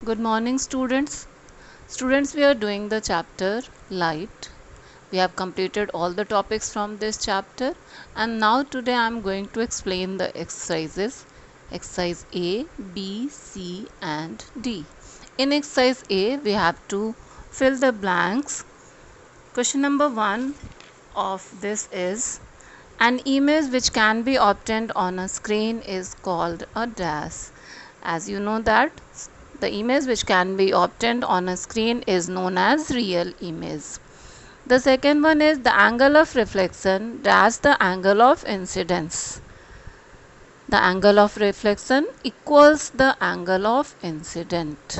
Good morning, students. Students, we are doing the chapter Light. We have completed all the topics from this chapter, and now today I am going to explain the exercises. Exercise A, B, C, and D. In exercise A, we have to fill the blanks. Question number 1 of this is an image which can be obtained on a screen is called a dash. As you know that the image which can be obtained on a screen is known as real image. The second one is the angle of reflection dash the angle of incidence. The angle of reflection equals the angle of incident.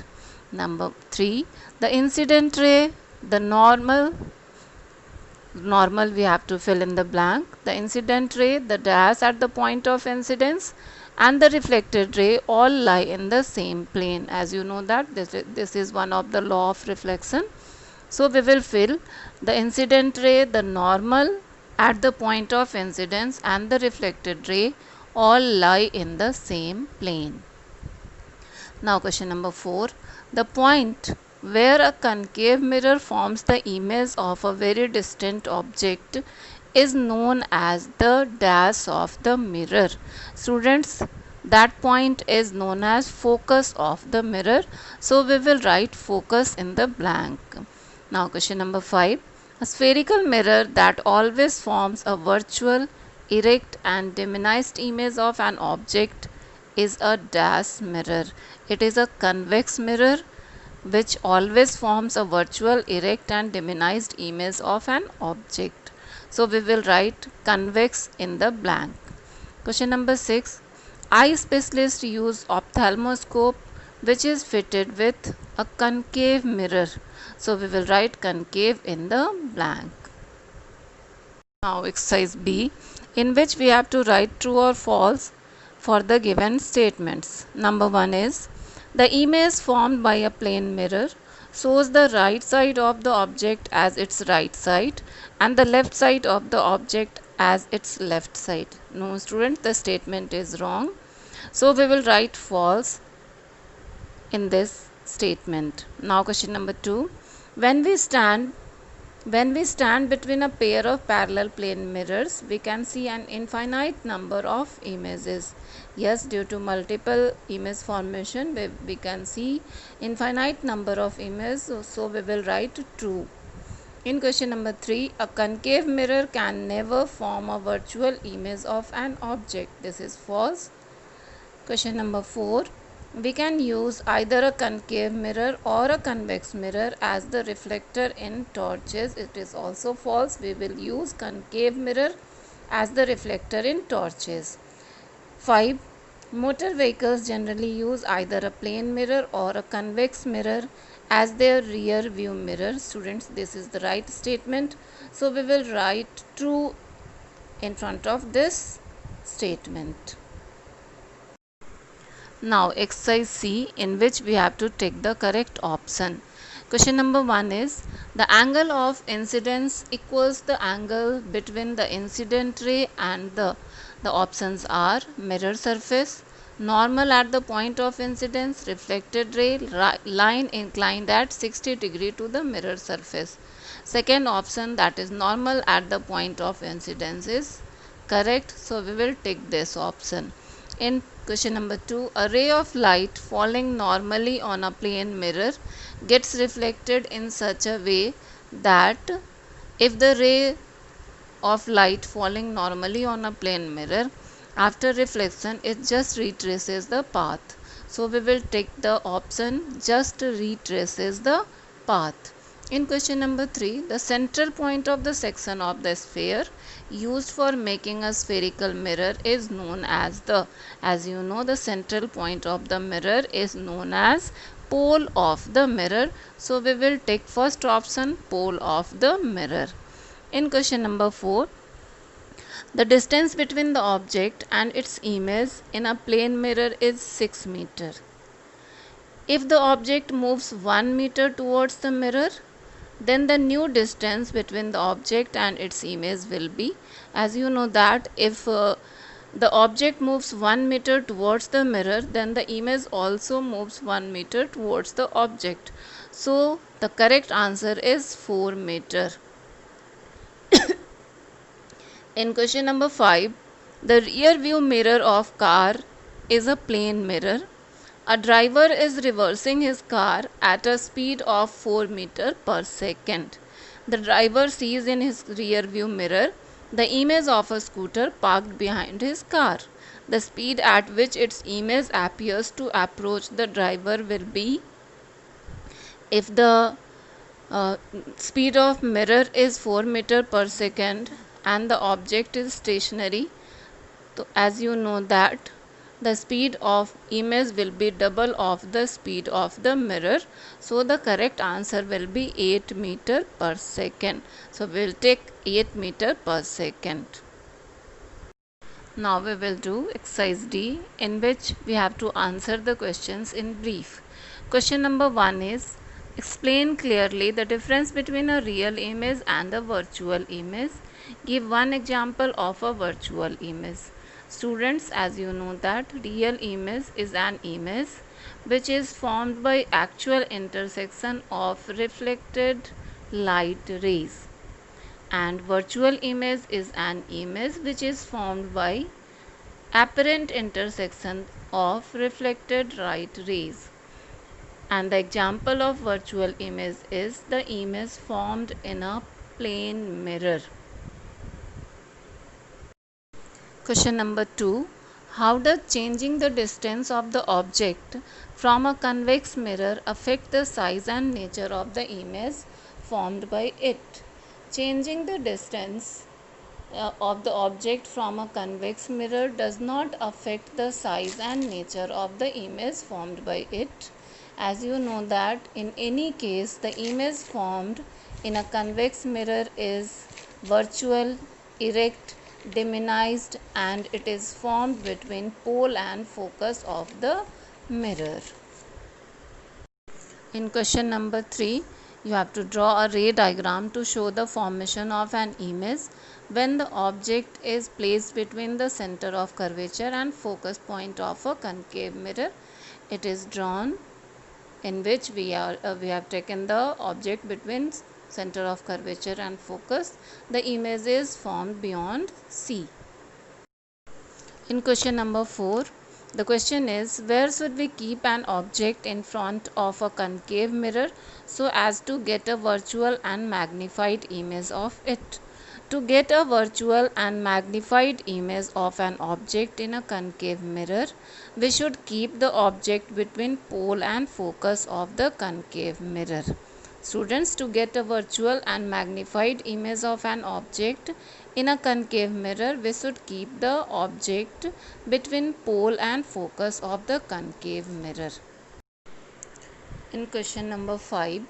Number 3, the incident ray, the normal we have to fill in the blank. The incident ray, the dash at the point of incidence, and the reflected ray all lie in the same plane. As you know that this is one of the law of reflection. So we will fill the incident ray, the normal at the point of incidence, and the reflected ray all lie in the same plane. Now question number 4. The point where a concave mirror forms the image of a very distant object is known as the dash of the mirror. Students, that point is known as focus of the mirror. So we will write focus in the blank. Now question number 5. A spherical mirror that always forms a virtual, erect and diminished image of an object is a dash mirror. It is a convex mirror which always forms a virtual, erect and diminished image of an object. So we will write convex in the blank. Question number 6. Eye specialists use ophthalmoscope which is fitted with a concave mirror. So we will write concave in the blank. Now exercise B, in which we have to write true or false for the given statements. Number 1 is the image formed by a plane mirror shows the right side of the object as its right side and the left side of the object as its left side. No student, the statement is wrong. So we will write false in this statement. Now question number 2. When we stand between a pair of parallel plane mirrors, we can see an infinite number of images. Yes, due to multiple image formation, we can see infinite number of images. So we will write true. In question number 3, a concave mirror can never form a virtual image of an object. This is false. Question number 4. We can use either a concave mirror or a convex mirror as the reflector in torches. It is also false. We will use concave mirror as the reflector in torches. 5. Motor vehicles generally use either a plane mirror or a convex mirror as their rear view mirror. Students, this is the right statement. So we will write true in front of this statement. Now exercise C, in which we have to take the correct option. Question number 1 is the angle of incidence equals the angle between the incident ray and the options are mirror surface, normal at the point of incidence, reflected ray, line inclined at 60 degree to the mirror surface. Second option, that is normal at the point of incidence, is correct. So we will take this option. In question number 2, a ray of light falling normally on a plane mirror gets reflected in such a way that if the ray of light falling normally on a plane mirror, after reflection it just retraces the path. So we will take the option just retraces the path. In question number 3, the central point of the section of the sphere used for making a spherical mirror is known as as you know, the central point of the mirror is known as pole of the mirror. So we will take first option, pole of the mirror. In question number 4, the distance between the object and its image in a plane mirror is 6 meters. If the object moves 1 meter towards the mirror, then the new distance between the object and its image will be, as you know that if the object moves 1 meter towards the mirror, then the image also moves 1 meter towards the object. So the correct answer is 4 meter. In question number 5, the rear view mirror of car is a plane mirror. A driver is reversing his car at a speed of 4 meter per second. The driver sees in his rear view mirror the image of a scooter parked behind his car. The speed at which its image appears to approach the driver will be, if the uh, speed of mirror is 4 meter per second and the object is stationary, so as you know that the speed of image will be double of the speed of the mirror. So the correct answer will be 8 meter per second. So we will take 8 meter per second. Now we will do exercise D, in which we have to answer the questions in brief. Question number 1 is, explain clearly the difference between a real image and a virtual image. Give one example of a virtual image. Students, as you know that real image is an image which is formed by actual intersection of reflected light rays, and virtual image is an image which is formed by apparent intersection of reflected light rays. And the example of virtual image is the image formed in a plane mirror. Question number 2. How does changing the distance of the object from a convex mirror affect the size and nature of the image formed by it? Changing the distance of the object from a convex mirror does not affect the size and nature of the image formed by it. As you know that in any case the image formed in a convex mirror is virtual, erect, diminished, and it is formed between pole and focus of the mirror. In question number 3, you have to draw a ray diagram to show the formation of an image when the object is placed between the center of curvature and focus point of a concave mirror. It is drawn in which we have taken the object between center of curvature and focus. The image is formed beyond C. In question number 4, the question is, where should we keep an object in front of a concave mirror so as to get a virtual and magnified image of it? To get a virtual and magnified image of an object in a concave mirror, we should keep the object between pole and focus of the concave mirror. Students, to get a virtual and magnified image of an object in a concave mirror, we should keep the object between pole and focus of the concave mirror. In question number 5,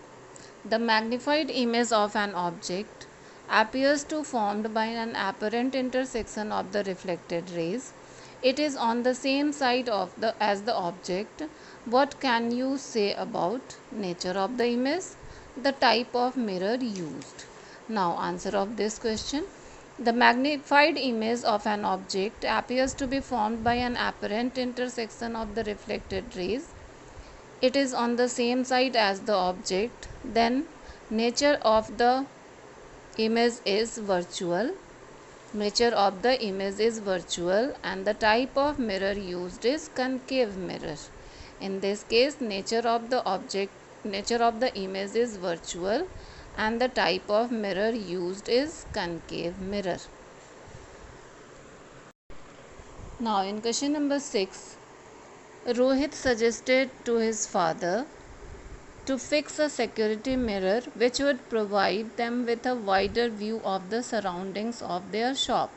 the magnified image of an object appears to formed by an apparent intersection of the reflected rays. It is on the same side of as the object. What can you say about nature of the image? The type of mirror used. Now answer of this question. The magnified image of an object appears to be formed by an apparent intersection of the reflected rays. It is on the same side as the object. Then nature of the image is virtual. Nature of the image is virtual and the type of mirror used is concave mirror. In this case, nature of the image is virtual and the type of mirror used is concave mirror. Now in question number 6, Rohit suggested to his father to fix a security mirror which would provide them with a wider view of the surroundings of their shop.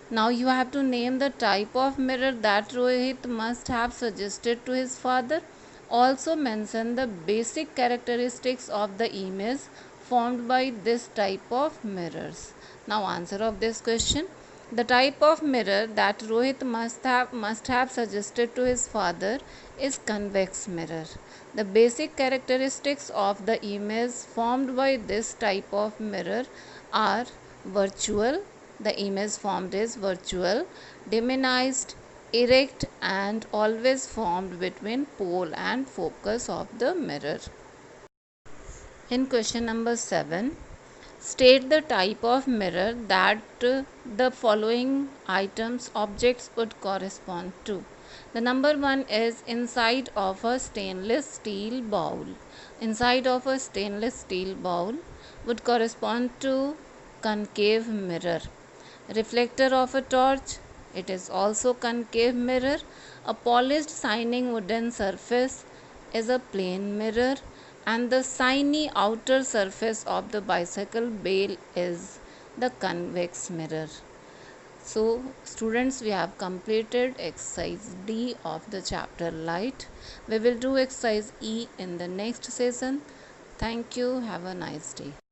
Now you have to name the type of mirror that Rohit must have suggested to his father. Also mention the basic characteristics of the image formed by this type of mirrors. Now answer of this question. The type of mirror that Rohit must have suggested to his father is convex mirror. The basic characteristics of the image formed by this type of mirror are virtual, The image formed is virtual, diminished, erect, and always formed between pole and focus of the mirror. In question number 7, state the type of mirror that the following items objects would correspond to. The number 1 is inside of a stainless steel bowl. Inside of a stainless steel bowl would correspond to concave mirror. Reflector of a torch, it is also concave mirror. A polished shining wooden surface is a plane mirror, and the shiny outer surface of the bicycle bale is the convex mirror. So students, we have completed exercise D of the chapter light. We will do exercise E in the next session. Thank you. Have a nice day.